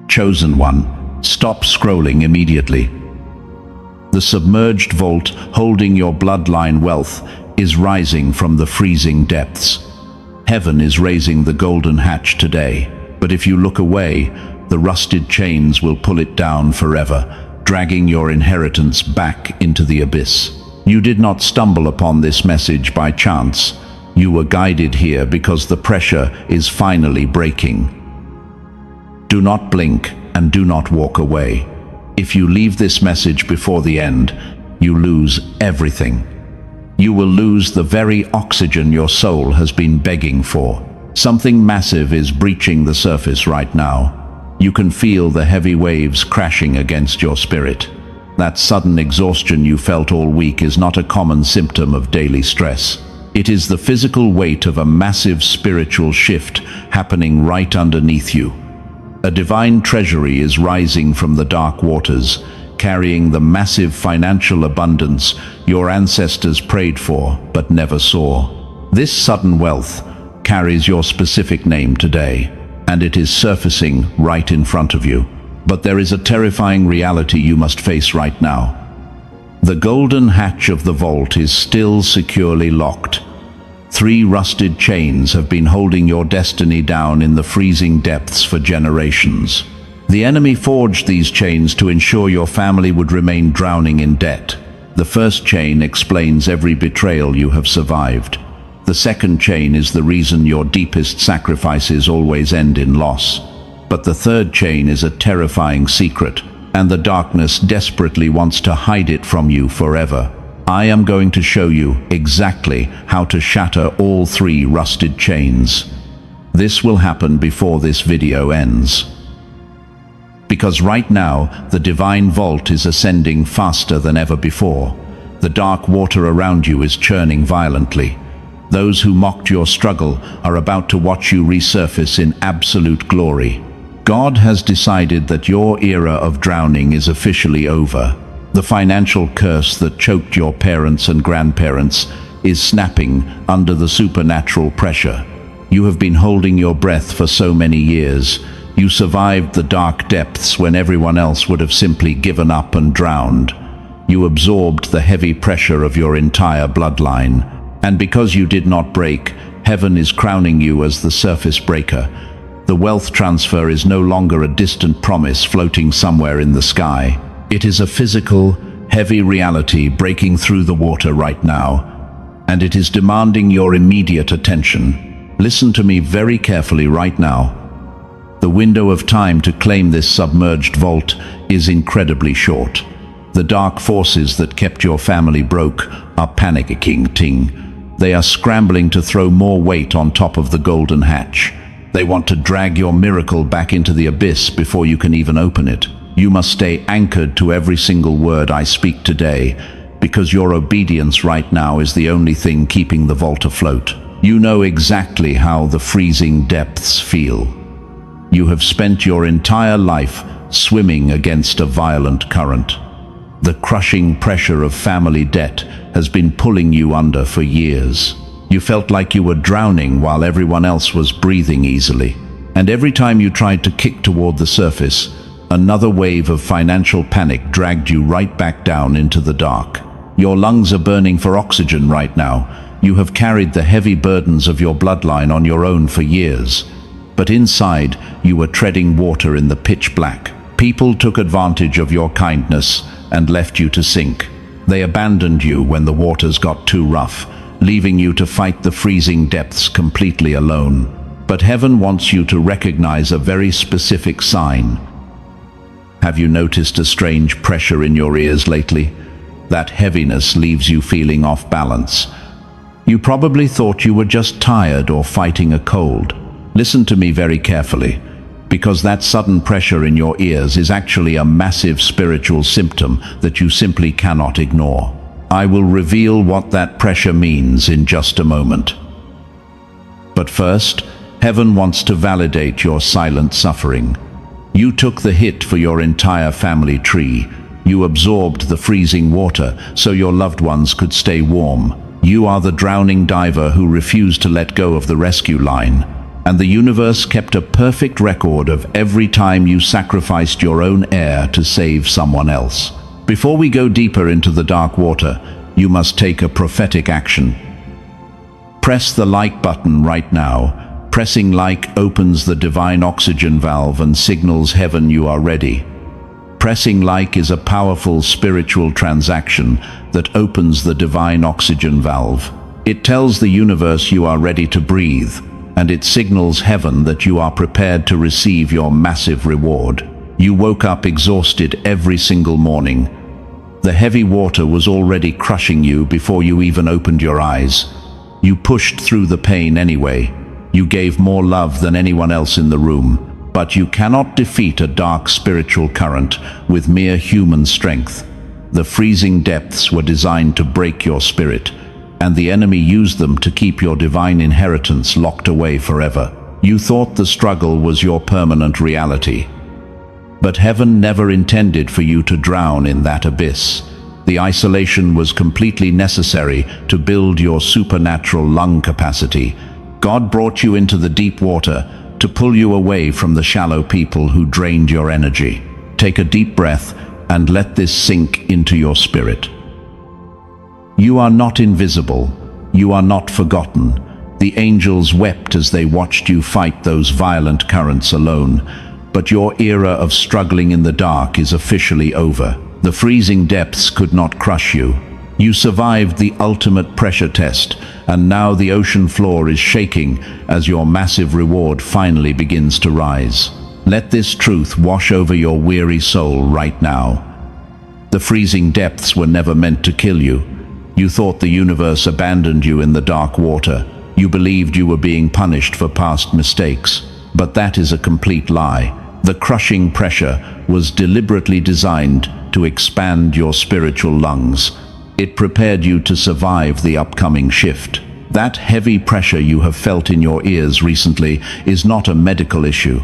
Chosen one, stop scrolling immediately. The submerged vault holding your bloodline wealth is rising from the freezing depths. Heaven is raising the golden hatch today, but if you look away, the rusted chains will pull it down forever, dragging your inheritance back into the abyss. You did not stumble upon this message by chance. You were guided here because the pressure is finally breaking. Do not blink and do not walk away. If you leave this message before the end, you lose everything. You will lose the very oxygen your soul has been begging for. Something massive is breaching the surface right now. You can feel the heavy waves crashing against your spirit. That sudden exhaustion you felt all week is not a common symptom of daily stress. It is the physical weight of a massive spiritual shift happening right underneath you. A divine treasury is rising from the dark waters, carrying the massive financial abundance your ancestors prayed for but never saw. This sudden wealth carries your specific name today, and it is surfacing right in front of you. But there is a terrifying reality you must face right now. The golden hatch of the vault is still securely locked. 3 rusted chains have been holding your destiny down in the freezing depths for generations. The enemy forged these chains to ensure your family would remain drowning in debt. The first chain explains every betrayal you have survived. The second chain is the reason your deepest sacrifices always end in loss. But the third chain is a terrifying secret, and the darkness desperately wants to hide it from you forever. I am going to show you exactly how to shatter all 3 rusted chains. This will happen before this video ends. Because right now, the divine vault is ascending faster than ever before. The dark water around you is churning violently. Those who mocked your struggle are about to watch you resurface in absolute glory. God has decided that your era of drowning is officially over. The financial curse that choked your parents and grandparents is snapping under the supernatural pressure. You have been holding your breath for so many years. You survived the dark depths when everyone else would have simply given up and drowned. You absorbed the heavy pressure of your entire bloodline. And because you did not break, heaven is crowning you as the surface breaker. The wealth transfer is no longer a distant promise floating somewhere in the sky. It is a physical, heavy reality breaking through the water right now, and it is demanding your immediate attention. Listen to me very carefully right now. The window of time to claim this submerged vault is incredibly short. The dark forces that kept your family broke are panicking. They are scrambling to throw more weight on top of the golden hatch. They want to drag your miracle back into the abyss before you can even open it. You must stay anchored to every single word I speak today, because your obedience right now is the only thing keeping the vault afloat. You know exactly how the freezing depths feel. You have spent your entire life swimming against a violent current. The crushing pressure of family debt has been pulling you under for years. You felt like you were drowning while everyone else was breathing easily. And every time you tried to kick toward the surface, another wave of financial panic dragged you right back down into the dark. Your lungs are burning for oxygen right now. You have carried the heavy burdens of your bloodline on your own for years. But inside, you were treading water in the pitch black. People took advantage of your kindness and left you to sink. They abandoned you when the waters got too rough, leaving you to fight the freezing depths completely alone. But heaven wants you to recognize a very specific sign. Have you noticed a strange pressure in your ears lately? That heaviness leaves you feeling off balance. You probably thought you were just tired or fighting a cold. Listen to me very carefully, because that sudden pressure in your ears is actually a massive spiritual symptom that you simply cannot ignore. I will reveal what that pressure means in just a moment. But first, heaven wants to validate your silent suffering. You took the hit for your entire family tree. You absorbed the freezing water so your loved ones could stay warm. You are the drowning diver who refused to let go of the rescue line. and the universe kept a perfect record of every time you sacrificed your own heir to save someone else. Before we go deeper into the dark water, you must take a prophetic action. Press the like button right now. Pressing like opens the divine oxygen valve and signals heaven you are ready. Pressing like is a powerful spiritual transaction that opens the divine oxygen valve. It tells the universe you are ready to breathe, and it signals heaven that you are prepared to receive your massive reward. You woke up exhausted every single morning. The heavy water was already crushing you before you even opened your eyes. You pushed through the pain anyway. You gave more love than anyone else in the room, but you cannot defeat a dark spiritual current with mere human strength. The freezing depths were designed to break your spirit, and the enemy used them to keep your divine inheritance locked away forever. You thought the struggle was your permanent reality. But heaven never intended for you to drown in that abyss. The isolation was completely necessary to build your supernatural lung capacity. God brought you into the deep water to pull you away from the shallow people who drained your energy. Take a deep breath and let this sink into your spirit. You are not invisible. You are not forgotten. The angels wept as they watched you fight those violent currents alone. But your era of struggling in the dark is officially over. The freezing depths could not crush you. You survived the ultimate pressure test, and now the ocean floor is shaking as your massive reward finally begins to rise. Let this truth wash over your weary soul right now. The freezing depths were never meant to kill you. You thought the universe abandoned you in the dark water. You believed you were being punished for past mistakes. But that is a complete lie. The crushing pressure was deliberately designed to expand your spiritual lungs. It prepared you to survive the upcoming shift. That heavy pressure you have felt in your ears recently is not a medical issue.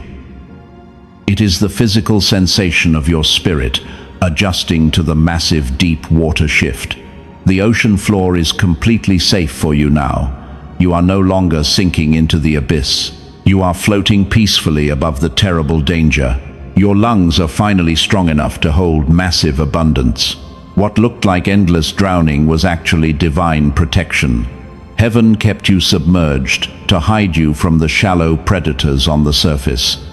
It is the physical sensation of your spirit adjusting to the massive deep water shift. The ocean floor is completely safe for you now. You are no longer sinking into the abyss. You are floating peacefully above the terrible danger. Your lungs are finally strong enough to hold massive abundance. What looked like endless drowning was actually divine protection. Heaven kept you submerged to hide you from the shallow predators on the surface.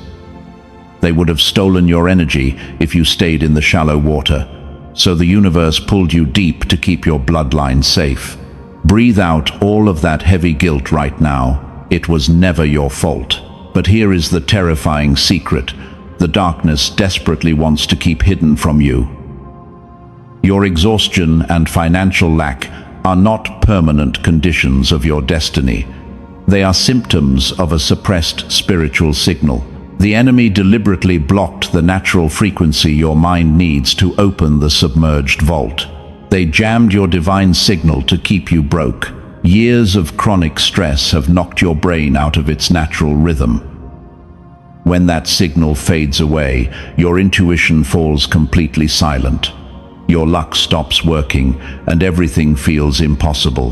They would have stolen your energy if you stayed in the shallow water, so the universe pulled you deep to keep your bloodline safe. Breathe out all of that heavy guilt right now. It was never your fault. But here is the terrifying secret the darkness desperately wants to keep hidden from you. Your exhaustion and financial lack are not permanent conditions of your destiny. They are symptoms of a suppressed spiritual signal. The enemy deliberately blocked the natural frequency your mind needs to open the submerged vault. They jammed your divine signal to keep you broke. Years of chronic stress have knocked your brain out of its natural rhythm. When that signal fades away, your intuition falls completely silent. Your luck stops working, and everything feels impossible.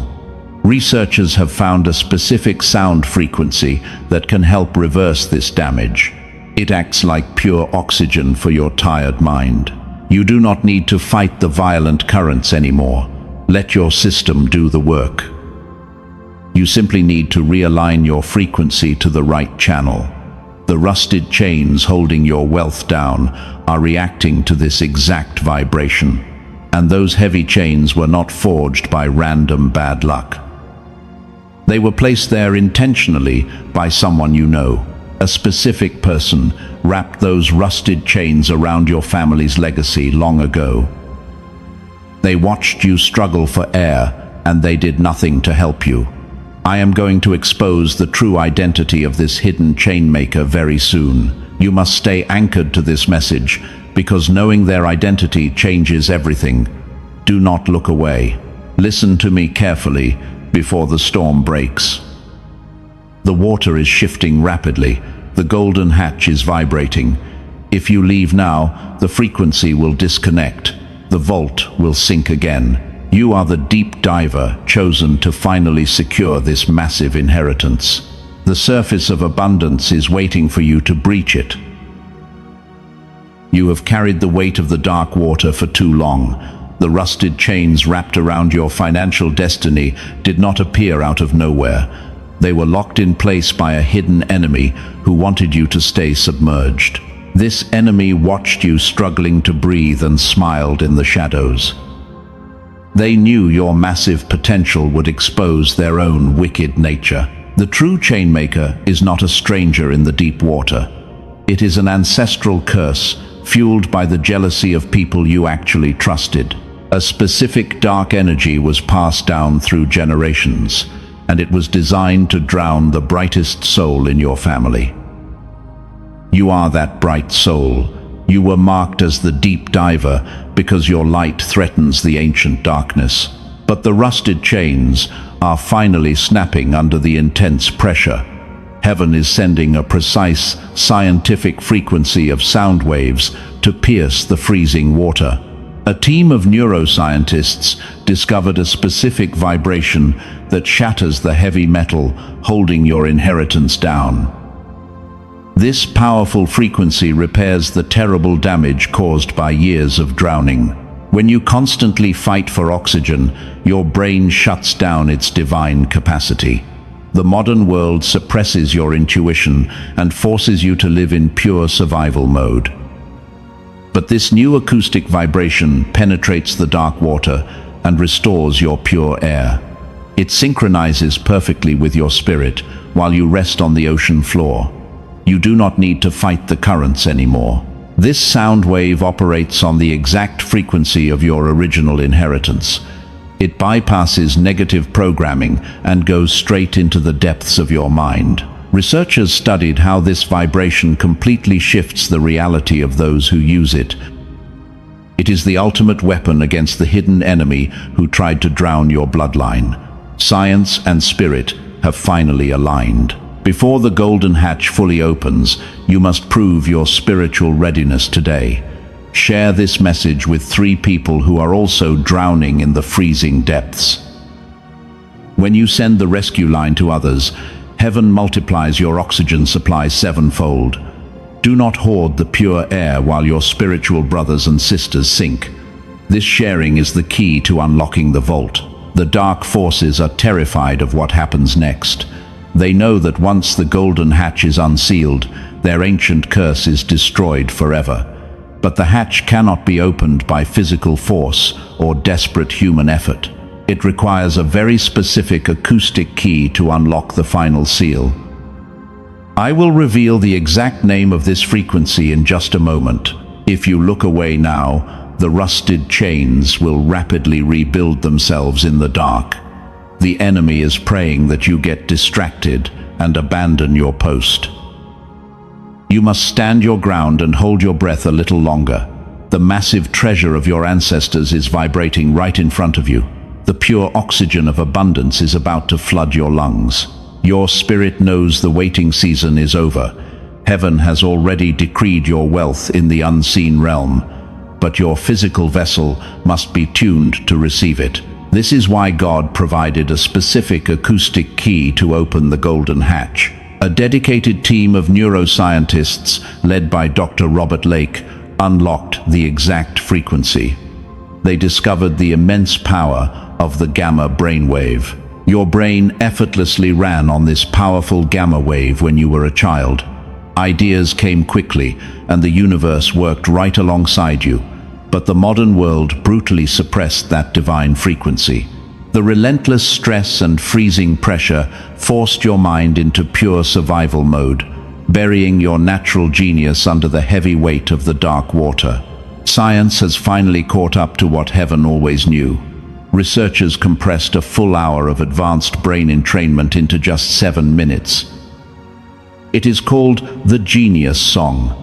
Researchers have found a specific sound frequency that can help reverse this damage. It acts like pure oxygen for your tired mind. You do not need to fight the violent currents anymore. Let your system do the work. You simply need to realign your frequency to the right channel. The rusted chains holding your wealth down are reacting to this exact vibration. And those heavy chains were not forged by random bad luck. They were placed there intentionally by someone you know. A specific person wrapped those rusted chains around your family's legacy long ago. They watched you struggle for air, and they did nothing to help you. I am going to expose the true identity of this hidden chainmaker very soon. You must stay anchored to this message, because knowing their identity changes everything. Do not look away. Listen to me carefully before the storm breaks. The water is shifting rapidly. The golden hatch is vibrating. If you leave now, the frequency will disconnect. The vault will sink again. You are the deep diver chosen to finally secure this massive inheritance. The surface of abundance is waiting for you to breach it. You have carried the weight of the dark water for too long. The rusted chains wrapped around your financial destiny did not appear out of nowhere. They were locked in place by a hidden enemy who wanted you to stay submerged. This enemy watched you struggling to breathe and smiled in the shadows. They knew your massive potential would expose their own wicked nature. The true chainmaker is not a stranger in the deep water. It is an ancestral curse fueled by the jealousy of people you actually trusted. A specific dark energy was passed down through generations, and it was designed to drown the brightest soul in your family. You are that bright soul. You were marked as the deep diver because your light threatens the ancient darkness. But the rusted chains are finally snapping under the intense pressure. Heaven is sending a precise, scientific frequency of sound waves to pierce the freezing water. A team of neuroscientists discovered a specific vibration that shatters the heavy metal holding your inheritance down. This powerful frequency repairs the terrible damage caused by years of drowning. When you constantly fight for oxygen, your brain shuts down its divine capacity. The modern world suppresses your intuition and forces you to live in pure survival mode. But this new acoustic vibration penetrates the dark water and restores your pure air. It synchronizes perfectly with your spirit while you rest on the ocean floor. You do not need to fight the currents anymore. This sound wave operates on the exact frequency of your original inheritance. It bypasses negative programming and goes straight into the depths of your mind. Researchers studied how this vibration completely shifts the reality of those who use it. It is the ultimate weapon against the hidden enemy who tried to drown your bloodline. Science and spirit have finally aligned. Before the golden hatch fully opens, you must prove your spiritual readiness today. Share this message with 3 people who are also drowning in the freezing depths. When you send the rescue line to others, heaven multiplies your oxygen supply 7-fold. Do not hoard the pure air while your spiritual brothers and sisters sink. This sharing is the key to unlocking the vault. The dark forces are terrified of what happens next. They know that once the golden hatch is unsealed, their ancient curse is destroyed forever. But the hatch cannot be opened by physical force or desperate human effort. It requires a very specific acoustic key to unlock the final seal. I will reveal the exact name of this frequency in just a moment. If you look away now, the rusted chains will rapidly rebuild themselves in the dark. The enemy is praying that you get distracted and abandon your post. You must stand your ground and hold your breath a little longer. The massive treasure of your ancestors is vibrating right in front of you. The pure oxygen of abundance is about to flood your lungs. Your spirit knows the waiting season is over. Heaven has already decreed your wealth in the unseen realm, but your physical vessel must be tuned to receive it. This is why God provided a specific acoustic key to open the golden hatch. A dedicated team of neuroscientists, led by Dr. Robert Lake, unlocked the exact frequency. They discovered the immense power of the gamma brainwave. Your brain effortlessly ran on this powerful gamma wave when you were a child. Ideas came quickly, and the universe worked right alongside you. But the modern world brutally suppressed that divine frequency. The relentless stress and freezing pressure forced your mind into pure survival mode, burying your natural genius under the heavy weight of the dark water. Science has finally caught up to what heaven always knew. Researchers compressed a full hour of advanced brain entrainment into just 7 minutes. It is called the Genius Song.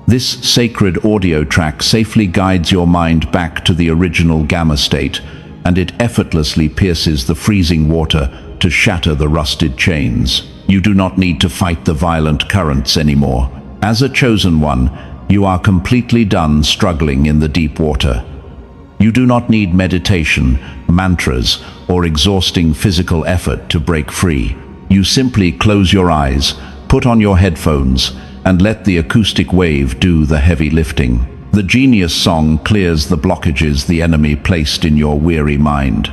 This sacred audio track safely guides your mind back to the original gamma state, and it effortlessly pierces the freezing water to shatter the rusted chains. You do not need to fight the violent currents anymore. As a chosen one, you are completely done struggling in the deep water. You do not need meditation, mantras, or exhausting physical effort to break free. You simply close your eyes, put on your headphones, and let the acoustic wave do the heavy lifting. The genius song clears the blockages the enemy placed in your weary mind.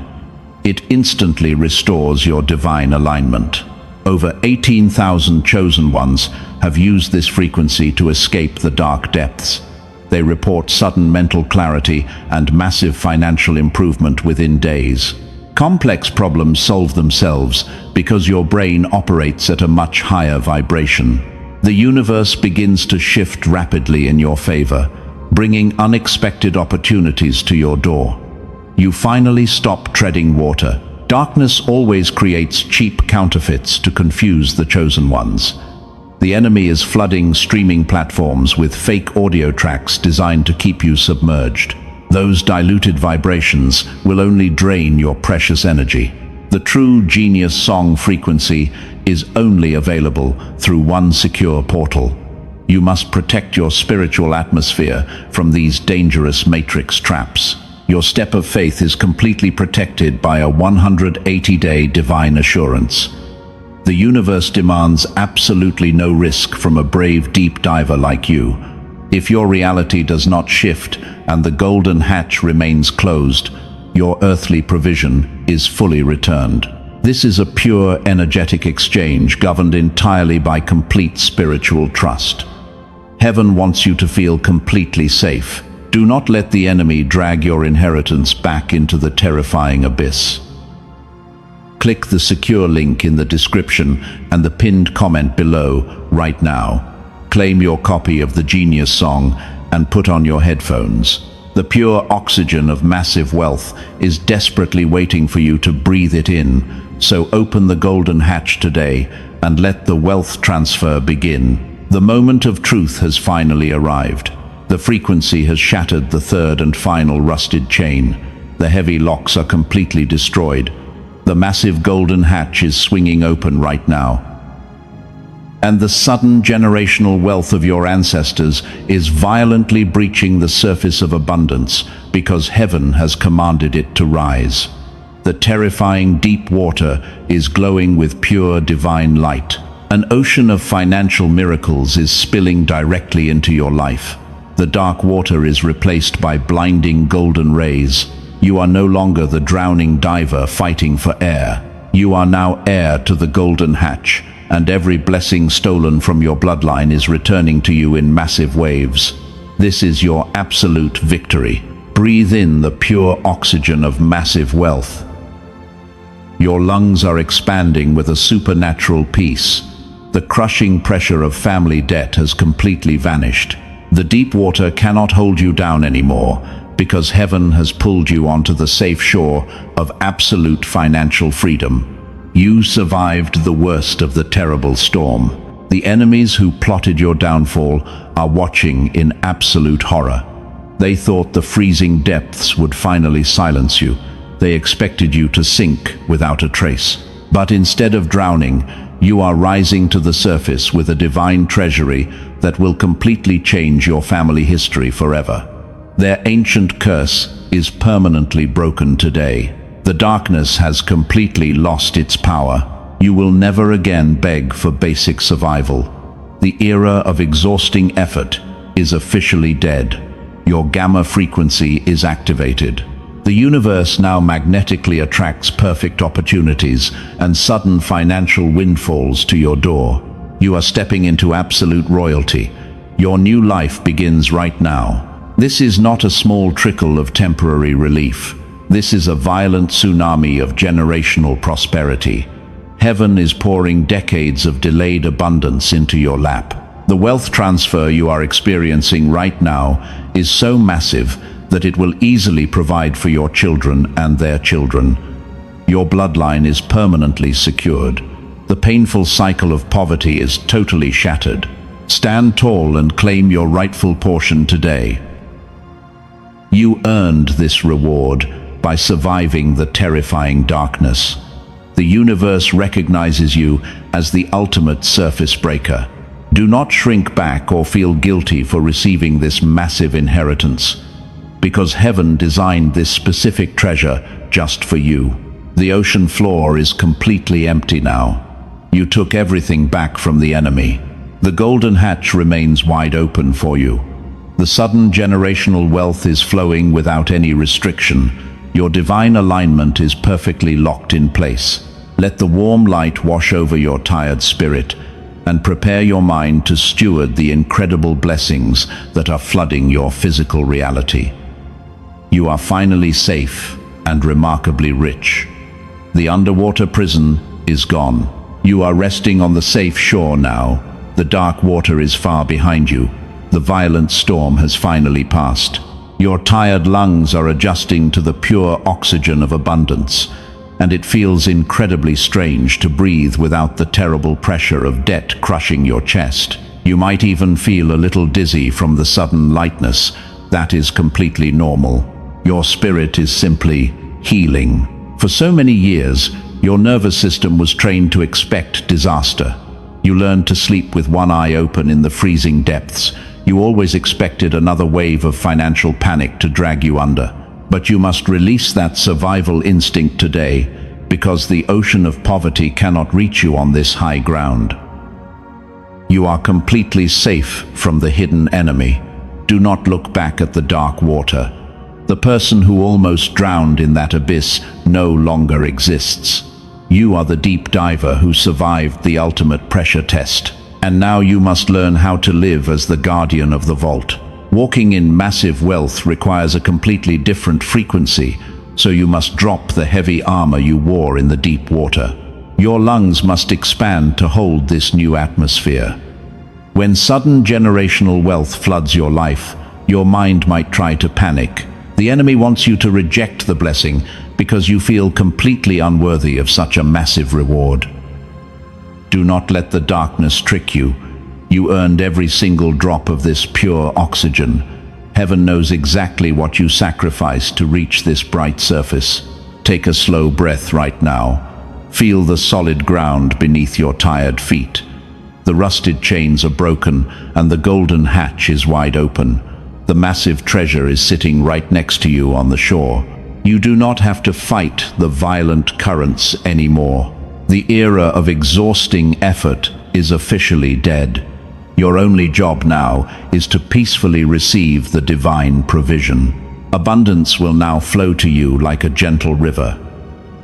It instantly restores your divine alignment. Over 18,000 chosen ones have used this frequency to escape the dark depths. They report sudden mental clarity and massive financial improvement within days. Complex problems solve themselves because your brain operates at a much higher vibration. The universe begins to shift rapidly in your favor, bringing unexpected opportunities to your door. You finally stop treading water. Darkness always creates cheap counterfeits to confuse the chosen ones. The enemy is flooding streaming platforms with fake audio tracks designed to keep you submerged. Those diluted vibrations will only drain your precious energy. The true genius song frequency is only available through one secure portal. You must protect your spiritual atmosphere from these dangerous matrix traps. Your step of faith is completely protected by a 180-day divine assurance. The universe demands absolutely no risk from a brave deep diver like you. If your reality does not shift and the golden hatch remains closed, your earthly provision is fully returned. This is a pure energetic exchange governed entirely by complete spiritual trust. Heaven wants you to feel completely safe. Do not let the enemy drag your inheritance back into the terrifying abyss. Click the secure link in the description and the pinned comment below right now. Claim your copy of the genius song and put on your headphones. The pure oxygen of massive wealth is desperately waiting for you to breathe it in, so open the golden hatch today and let the wealth transfer begin. The moment of truth has finally arrived. The frequency has shattered the third and final rusted chain. The heavy locks are completely destroyed. The massive golden hatch is swinging open right now. And the sudden generational wealth of your ancestors is violently breaching the surface of abundance because heaven has commanded it to rise. The terrifying deep water is glowing with pure divine light. An ocean of financial miracles is spilling directly into your life. The dark water is replaced by blinding golden rays. You are no longer the drowning diver fighting for air. You are now heir to the golden hatch, and every blessing stolen from your bloodline is returning to you in massive waves. This is your absolute victory. Breathe in the pure oxygen of massive wealth. Your lungs are expanding with a supernatural peace. The crushing pressure of family debt has completely vanished. The deep water cannot hold you down anymore, because heaven has pulled you onto the safe shore of absolute financial freedom. You survived the worst of the terrible storm. The enemies who plotted your downfall are watching in absolute horror. They thought the freezing depths would finally silence you. They expected you to sink without a trace. But instead of drowning, you are rising to the surface with a divine treasury that will completely change your family history forever. Their ancient curse is permanently broken today. The darkness has completely lost its power. You will never again beg for basic survival. The era of exhausting effort is officially dead. Your gamma frequency is activated. The universe now magnetically attracts perfect opportunities and sudden financial windfalls to your door. You are stepping into absolute royalty. Your new life begins right now. This is not a small trickle of temporary relief. This is a violent tsunami of generational prosperity. Heaven is pouring decades of delayed abundance into your lap. The wealth transfer you are experiencing right now is so massive that it will easily provide for your children and their children. Your bloodline is permanently secured. The painful cycle of poverty is totally shattered. Stand tall and claim your rightful portion today. You earned this reward by surviving the terrifying darkness. The universe recognizes you as the ultimate surface breaker. Do not shrink back or feel guilty for receiving this massive inheritance, because heaven designed this specific treasure just for you. The ocean floor is completely empty now. You took everything back from the enemy. The golden hatch remains wide open for you. The sudden generational wealth is flowing without any restriction. Your divine alignment is perfectly locked in place. Let the warm light wash over your tired spirit and prepare your mind to steward the incredible blessings that are flooding your physical reality. You are finally safe and remarkably rich. The underwater prison is gone. You are resting on the safe shore now. The dark water is far behind you. The violent storm has finally passed. Your tired lungs are adjusting to the pure oxygen of abundance, and it feels incredibly strange to breathe without the terrible pressure of debt crushing your chest. You might even feel a little dizzy from the sudden lightness. That is completely normal. Your spirit is simply healing. For so many years, your nervous system was trained to expect disaster. You learned to sleep with one eye open in the freezing depths. You always expected another wave of financial panic to drag you under. But you must release that survival instinct today, because the ocean of poverty cannot reach you on this high ground. You are completely safe from the hidden enemy. Do not look back at the dark water. The person who almost drowned in that abyss no longer exists. You are the deep diver who survived the ultimate pressure test. And now you must learn how to live as the guardian of the vault. Walking in massive wealth requires a completely different frequency, so you must drop the heavy armor you wore in the deep water. Your lungs must expand to hold this new atmosphere. When sudden generational wealth floods your life, your mind might try to panic. The enemy wants you to reject the blessing because you feel completely unworthy of such a massive reward. Do not let the darkness trick you. You earned every single drop of this pure oxygen. Heaven knows exactly what you sacrificed to reach this bright surface. Take a slow breath right now. Feel the solid ground beneath your tired feet. The rusted chains are broken and the golden hatch is wide open. The massive treasure is sitting right next to you on the shore. You do not have to fight the violent currents anymore. The era of exhausting effort is officially dead. Your only job now is to peacefully receive the divine provision. Abundance will now flow to you like a gentle river.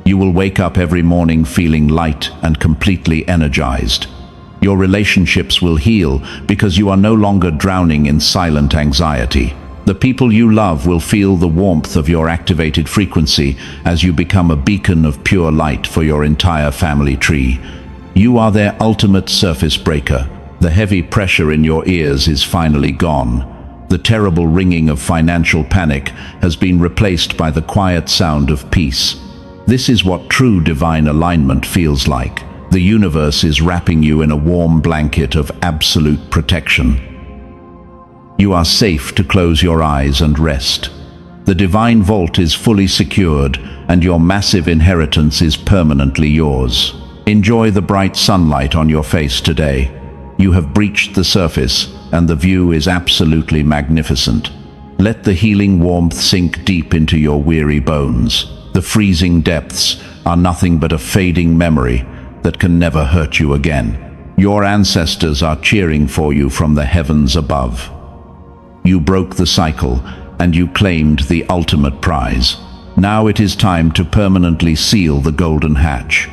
You will wake up every morning feeling light and completely energized. Your relationships will heal because you are no longer drowning in silent anxiety. The people you love will feel the warmth of your activated frequency as you become a beacon of pure light for your entire family tree. You are their ultimate surface breaker. The heavy pressure in your ears is finally gone. The terrible ringing of financial panic has been replaced by the quiet sound of peace. This is what true divine alignment feels like. The universe is wrapping you in a warm blanket of absolute protection. You are safe to close your eyes and rest. The divine vault is fully secured, and your massive inheritance is permanently yours. Enjoy the bright sunlight on your face today. You have breached the surface, and the view is absolutely magnificent. Let the healing warmth sink deep into your weary bones. The freezing depths are nothing but a fading memory that can never hurt you again. Your ancestors are cheering for you from the heavens above. You broke the cycle, and you claimed the ultimate prize. Now it is time to permanently seal the golden hatch.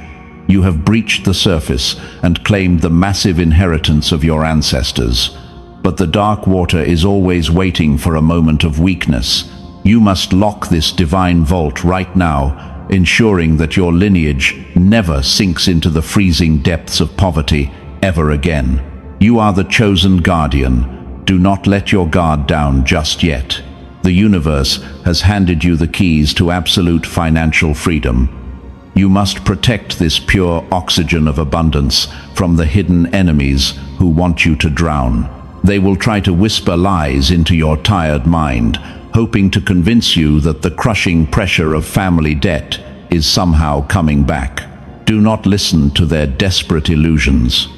You have breached the surface and claimed the massive inheritance of your ancestors. But the dark water is always waiting for a moment of weakness. You must lock this divine vault right now, ensuring that your lineage never sinks into the freezing depths of poverty ever again. You are the chosen guardian. Do not let your guard down just yet. The universe has handed you the keys to absolute financial freedom. You must protect this pure oxygen of abundance from the hidden enemies who want you to drown. They will try to whisper lies into your tired mind, hoping to convince you that the crushing pressure of family debt is somehow coming back. Do not listen to their desperate illusions.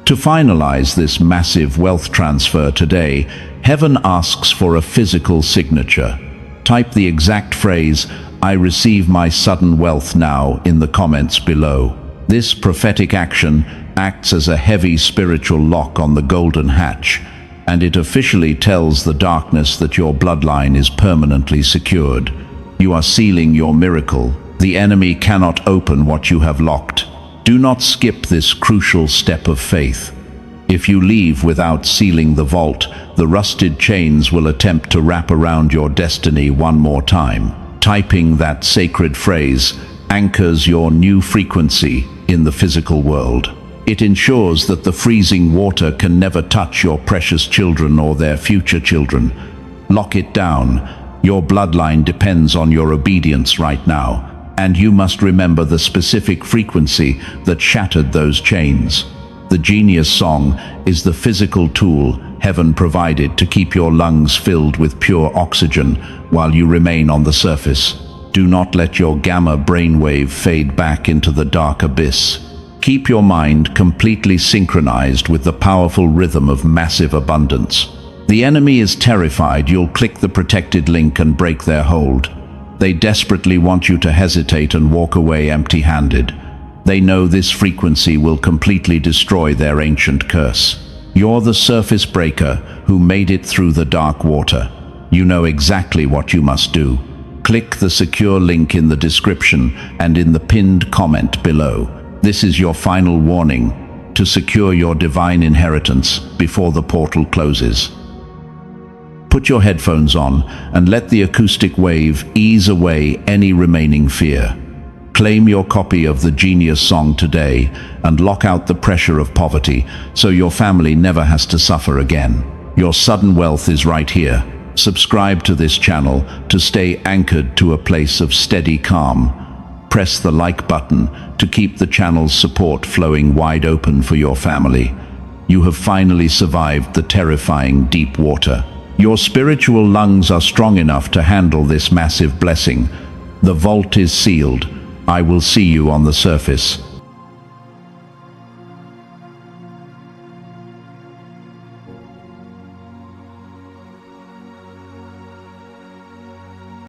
To finalize this massive wealth transfer today, heaven asks for a physical signature. Type the exact phrase, "I receive my sudden wealth now," in the comments below. This prophetic action acts as a heavy spiritual lock on the golden hatch, and it officially tells the darkness that your bloodline is permanently secured. You are sealing your miracle. The enemy cannot open what you have locked. Do not skip this crucial step of faith. If you leave without sealing the vault, the rusted chains will attempt to wrap around your destiny one more time. Typing that sacred phrase anchors your new frequency in the physical world. It ensures that the freezing water can never touch your precious children or their future children. Lock it down. Your bloodline depends on your obedience right now, and you must remember the specific frequency that shattered those chains. The genius song is the physical tool heaven provided to keep your lungs filled with pure oxygen while you remain on the surface. Do not let your gamma brainwave fade back into the dark abyss. Keep your mind completely synchronized with the powerful rhythm of massive abundance. The enemy is terrified you'll click the protected link and break their hold. They desperately want you to hesitate and walk away empty-handed. They know this frequency will completely destroy their ancient curse. You're the surface breaker who made it through the dark water. You know exactly what you must do. Click the secure link in the description and in the pinned comment below. This is your final warning to secure your divine inheritance before the portal closes. Put your headphones on and let the acoustic wave ease away any remaining fear. Claim your copy of the genius song today and lock out the pressure of poverty so your family never has to suffer again. Your sudden wealth is right here. Subscribe to this channel to stay anchored to a place of steady calm. Press the like button to keep the channel's support flowing wide open for your family. You have finally survived the terrifying deep water. Your spiritual lungs are strong enough to handle this massive blessing. The vault is sealed. I will see you on the surface.